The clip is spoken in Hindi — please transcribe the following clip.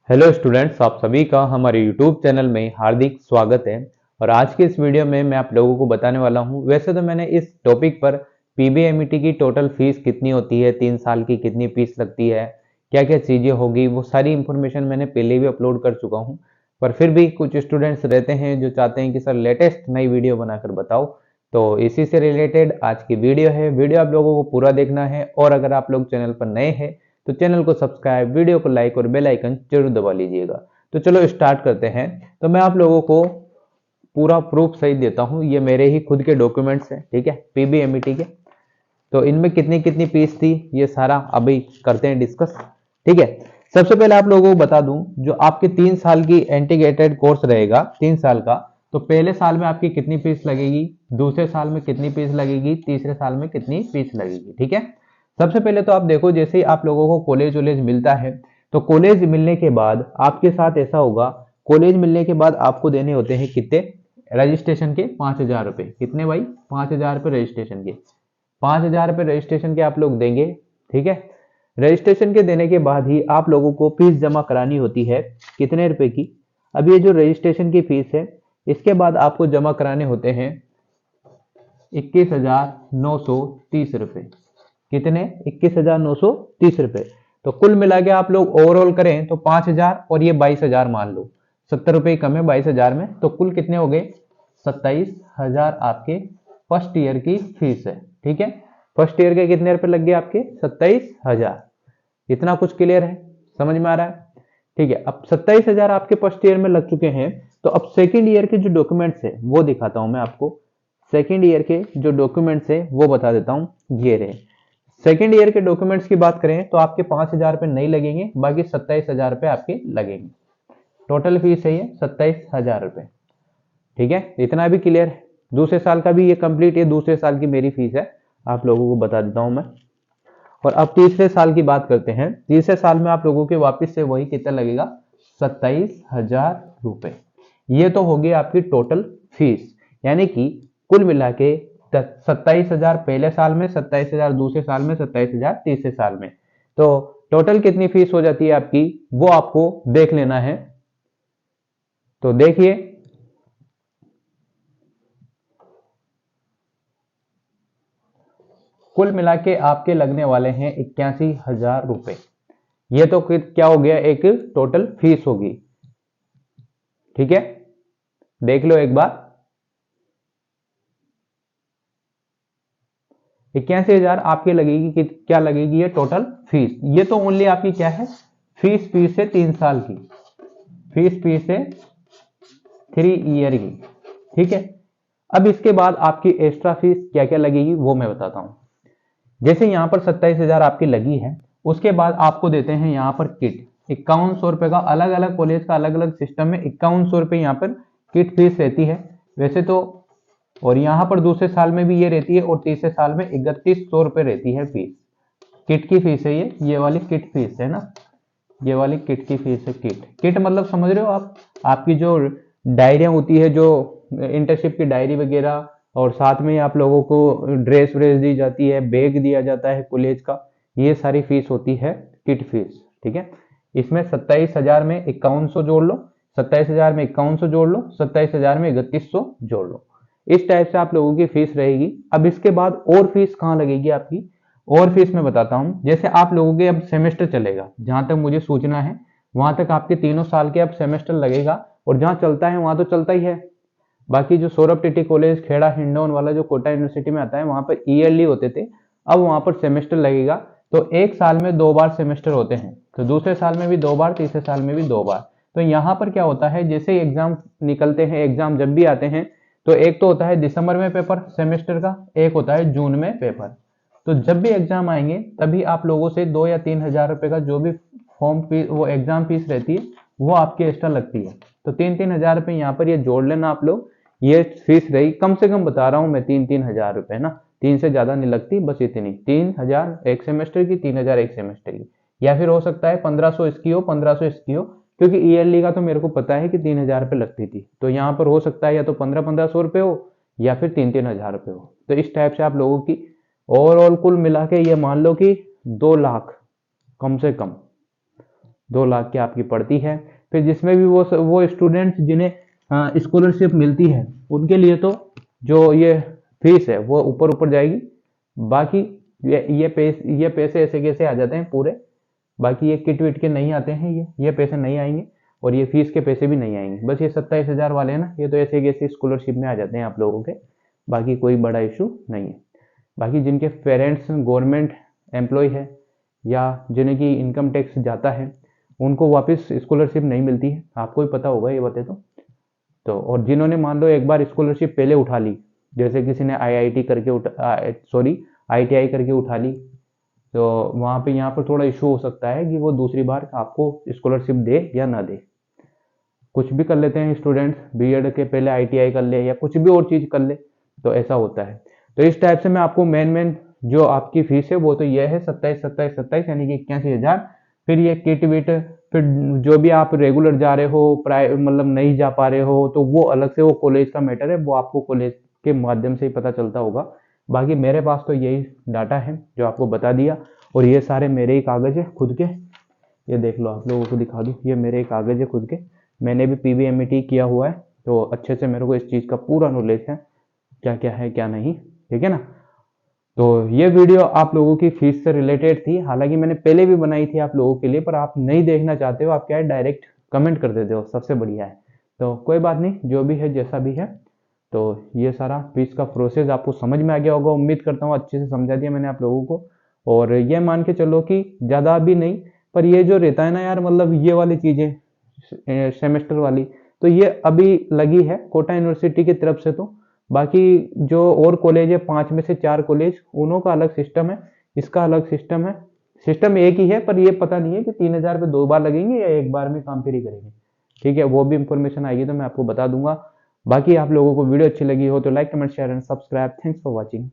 हेलो स्टूडेंट्स, आप सभी का हमारे यूट्यूब चैनल में हार्दिक स्वागत है। और आज के इस वीडियो में मैं आप लोगों को बताने वाला हूं। वैसे तो मैंने इस टॉपिक पर पीबीएमईटी की टोटल फीस कितनी होती है, 3 साल की कितनी फीस लगती है, क्या क्या चीज़ें होगी, वो सारी इन्फॉर्मेशन मैंने पहले भी अपलोड कर चुका हूँ। पर फिर भी कुछ स्टूडेंट्स रहते हैं जो चाहते हैं कि सर लेटेस्ट नई वीडियो बनाकर बताओ। तो इसी से रिलेटेड आज की वीडियो है। वीडियो आप लोगों को पूरा देखना है। और अगर आप लोग चैनल पर नए हैं तो चैनल को सब्सक्राइब, वीडियो को लाइक और बेल आइकन जरूर दबा लीजिएगा। तो चलो स्टार्ट करते हैं। तो मैं आप लोगों को पूरा प्रूफ सही देता हूँ। ये मेरे ही खुद के डॉक्यूमेंट्स हैं, ठीक है, पीबीएमईटी के। तो इनमें कितनी कितनी फीस थी ये सारा अभी करते हैं डिस्कस, ठीक है। सबसे पहले आप लोगों को बता दूं, जो आपके 3 साल की इंटीग्रेटेड कोर्स रहेगा 3 साल का, तो पहले साल में आपकी कितनी फीस लगेगी, दूसरे साल में कितनी फीस लगेगी, तीसरे साल में कितनी फीस लगेगी, ठीक है। सबसे पहले तो आप देखो, जैसे ही आप लोगों को कॉलेज वॉलेज मिलता है तो कॉलेज मिलने के बाद आपके साथ ऐसा होगा, कॉलेज मिलने के बाद आपको देने होते हैं कितने, रजिस्ट्रेशन के 5,000 रुपए। कितने भाई? 5,000 रुपए रजिस्ट्रेशन के। 5,000 रुपए रजिस्ट्रेशन के आप लोग देंगे, ठीक है। रजिस्ट्रेशन के देने के बाद ही आप लोगों को फीस जमा करानी होती है कितने रुपए की। अब ये जो रजिस्ट्रेशन की फीस है, इसके बाद आपको जमा कराने होते हैं 21,930 रुपए। कितने? 21,930 रुपए। तो कुल मिला के आप लोग ओवरऑल करें तो 5,000 और ये 22,000 मान लो, 70 रुपए कम है 22,000 में, तो कुल कितने हो गए? 27,000 आपके फर्स्ट ईयर की फीस है, ठीक है। फर्स्ट ईयर के कितने रुपए लग गए आपके? 27,000। इतना कुछ क्लियर है? समझ में आ रहा है? ठीक है। अब 27,000 आपके फर्स्ट ईयर में लग चुके हैं। तो अब सेकेंड ईयर के जो डॉक्यूमेंट्स है वो दिखाता हूं मैं आपको। सेकेंड ईयर के जो डॉक्यूमेंट्स है वो बता देता हूं, ये रहे। सेकेंड ईयर के डॉक्यूमेंट्स की बात करें तो आपके 5,000 रुपए नहीं लगेंगे, बाकी 27,000 रुपए आपके लगेंगे। टोटल फीस है ये 27,000 रुपए, ठीक है। इतना भी क्लियर है? दूसरे साल का भी ये कंप्लीट, ये दूसरे साल की मेरी फीस है, आप लोगों को बता देता हूं मैं। और अब तीसरे साल की बात करते हैं। तीसरे साल में आप लोगों के वापस से वही कितना लगेगा? 27,000 रुपए। ये तो होगी आपकी टोटल फीस, यानी कि कुल मिला के 27,000 पहले साल में, 27,000 दूसरे साल में, 27,000 तीसरे साल में। तो टोटल कितनी फीस हो जाती है आपकी, वो आपको देख लेना है। तो देखिए, कुल मिला के आपके लगने वाले हैं 81,000 रुपए। ये तो क्या हो गया, एक टोटल फीस होगी, ठीक है। देख लो एक बार, 81,000 आपके लगेगी कि क्या लगेगी? ये टोटल फीस। ये तो ओनली आपकी क्या है, फीस है 3 साल की, फीस है 3 ईयर की, ठीक है। अब इसके बाद आपकी एक्स्ट्रा फीस क्या क्या लगेगी वो मैं बताता हूं। जैसे यहां पर 27,000 आपकी लगी है, उसके बाद आपको देते हैं यहां पर किट 5,100 रुपए का। अलग अलग कॉलेज का अलग अलग सिस्टम में 5,100 रुपए यहाँ पर किट फीस रहती है वैसे तो। और यहाँ पर दूसरे साल में भी ये रहती है, और तीसरे साल में 3,100 रुपए रहती है फीस। किट की फीस है ये वाली किट फीस है ना, ये वाली किट की फीस है। किट किट मतलब समझ रहे हो आप? आपकी जो डायरियां होती है, जो इंटर्नशिप की डायरी वगैरह, और साथ में आप लोगों को ड्रेस व्रेस दी जाती है, बैग दिया जाता है कॉलेज का, ये सारी फीस होती है किट फीस, ठीक है। इसमें 27,000 में 5,100 जोड़ लो, 27,000 में 5,100 जोड़ लो, 27,000 में 3,100 जोड़ लो। इस टाइप से आप लोगों की फीस रहेगी। अब इसके बाद और फीस कहाँ लगेगी आपकी, और फीस मैं बताता हूं। जैसे आप लोगों के अब सेमेस्टर चलेगा, जहां तक मुझे सूचना है वहां तक आपके तीनों साल के अब सेमेस्टर लगेगा, और जहां चलता है वहां तो चलता ही है। बाकी जो सौरभ टिटी कॉलेज खेड़ा हिंडौन वाला जो कोटा यूनिवर्सिटी में आता है, वहां पर ईयरली होते थे, अब वहां पर सेमेस्टर लगेगा। तो एक साल में 2 बार सेमेस्टर होते हैं, तो दूसरे साल में भी 2 बार, तीसरे साल में भी 2 बार। तो यहाँ पर क्या होता है, जैसे ही एग्जाम निकलते हैं, एग्जाम जब भी आते हैं, तो एक तो होता है दिसंबर में पेपर सेमेस्टर का, एक होता है जून में पेपर। तो जब भी एग्जाम आएंगे तभी आप लोगों से 2 या 3,000 रुपए का जो भी फॉर्म फीस, वो एग्जाम फीस रहती है, वो आपकी एक्स्ट्रा लगती है। तो 3-3 हजार रुपए यहाँ पर ये जोड़ लेना आप लोग। ये फीस रही, कम से कम बता रहा हूँ मैं, 3-3 हजार रुपए ना, 3 से ज्यादा नहीं लगती, बस इतनी। 3,000 एक सेमेस्टर की, 3,000 एक सेमेस्टर की, या फिर हो सकता है 1,500 इसकी हो, 1,500 इसकी हो, क्योंकि ईयरली का तो मेरे को पता है कि 3,000 रुपए लगती थी। तो यहाँ पर हो सकता है या तो 1,500 रुपए हो, या फिर 3-3 हजार रुपए हो। तो इस टाइप से आप लोगों की ओवरऑल कुल मिला के ये मान लो कि 2 लाख कम से कम 2 लाख की आपकी पड़ती है। फिर जिसमें भी वो स्टूडेंट्स जिन्हें स्कॉलरशिप मिलती है उनके लिए तो जो ये फीस है वो ऊपर ऊपर जाएगी। बाकी ये पैसे ऐसे कैसे आ जाते हैं पूरे, बाकी ये किट विट के नहीं आते हैं, ये पैसे नहीं आएंगे और ये फीस के पैसे भी नहीं आएंगे। बस ये 27,000 वाले हैं ना, ये तो ऐसे कैसे स्कॉलरशिप में आ जाते हैं आप लोगों के, बाकी कोई बड़ा इशू नहीं है। बाकी जिनके पेरेंट्स गवर्नमेंट एम्प्लॉय है या जिन्हें की इनकम टैक्स जाता है उनको वापस स्कॉलरशिप नहीं मिलती है, आपको भी पता होगा ये बातें तो और जिन्होंने मान लो एक बार स्कॉलरशिप पहले उठा ली, जैसे किसी ने आईआईटी करके आईटीआई करके उठा ली, तो वहाँ पे यहाँ पर थोड़ा इशू हो सकता है कि वो दूसरी बार आपको स्कॉलरशिप दे या ना दे। कुछ भी कर लेते हैं स्टूडेंट्स, बीएड के पहले आईटीआई कर ले या कुछ भी और चीज कर ले तो ऐसा होता है। तो इस टाइप से मैं आपको मेन जो आपकी फीस है वो तो ये है 27 यानी कि 81,000। फिर ये किट विट, फिर जो भी आप रेगुलर जा रहे हो मतलब नहीं जा पा रहे हो तो वो अलग से, वो कॉलेज का मैटर है, वो आपको कॉलेज के माध्यम से ही पता चलता होगा। बाकी मेरे पास तो यही डाटा है जो आपको बता दिया, और ये सारे मेरे ही कागज है खुद के, ये देख लो, आप लोगों को दिखा दूं, ये मेरे कागज है खुद के, मैंने भी पीवीएमईटी किया हुआ है तो अच्छे से मेरे को इस चीज़ का पूरा नॉलेज है, क्या क्या है क्या नहीं, ठीक है ना। तो ये वीडियो आप लोगों की फीस से रिलेटेड थी, हालांकि मैंने पहले भी बनाई थी आप लोगों के लिए, पर आप नहीं देखना चाहते हो, आप क्या है डायरेक्ट कमेंट कर देते हो, सबसे बढ़िया है। तो कोई बात नहीं, जो भी है जैसा भी है, तो ये सारा फीस का प्रोसेस आपको समझ में आ गया होगा, उम्मीद करता हूँ अच्छे से समझा दिया मैंने आप लोगों को। और ये मान के चलो कि ज़्यादा भी नहीं, पर ये जो रहता है ना यार, मतलब ये वाली चीज़ें सेमेस्टर वाली, तो ये अभी लगी है कोटा यूनिवर्सिटी की तरफ से। तो बाकी जो और कॉलेज है 5 में से 4 कॉलेज, उन्हों का अलग सिस्टम है, इसका अलग सिस्टम है, सिस्टम एक ही है, पर ये पता नहीं है कि 3,000 पे 2 बार लगेंगे या एक बार में काम फ्री करेंगे, ठीक है। वो भी इंफॉर्मेशन आएगी तो मैं आपको बता दूंगा। बाकी आप लोगों को वीडियो अच्छी लगी हो तो like comment share and subscribe. Thanks for watching.